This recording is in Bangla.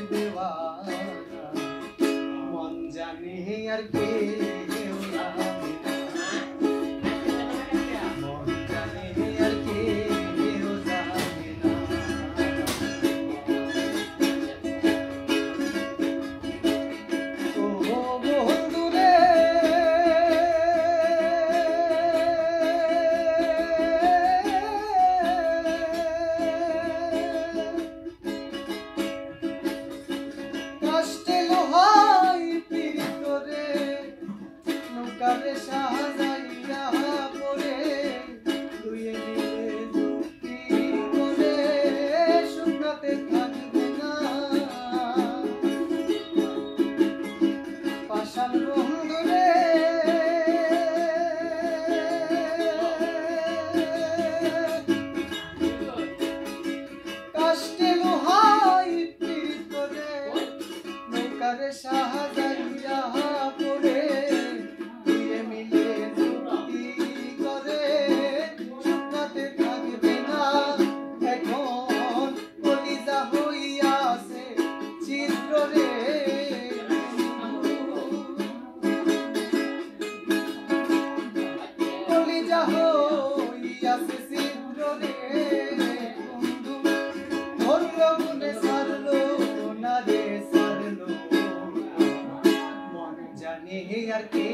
দেওয়ানা মন জানে আর কে সাহায্য করে দুয়ে মিলে চুক্তি করে সুখতে থাকবে না এখন কলিজা হইয়াছে চিত্র রে কলিজা হইয়াছে চিত্র রে বন্ধু ধরল মনে সারলো না রে আর কে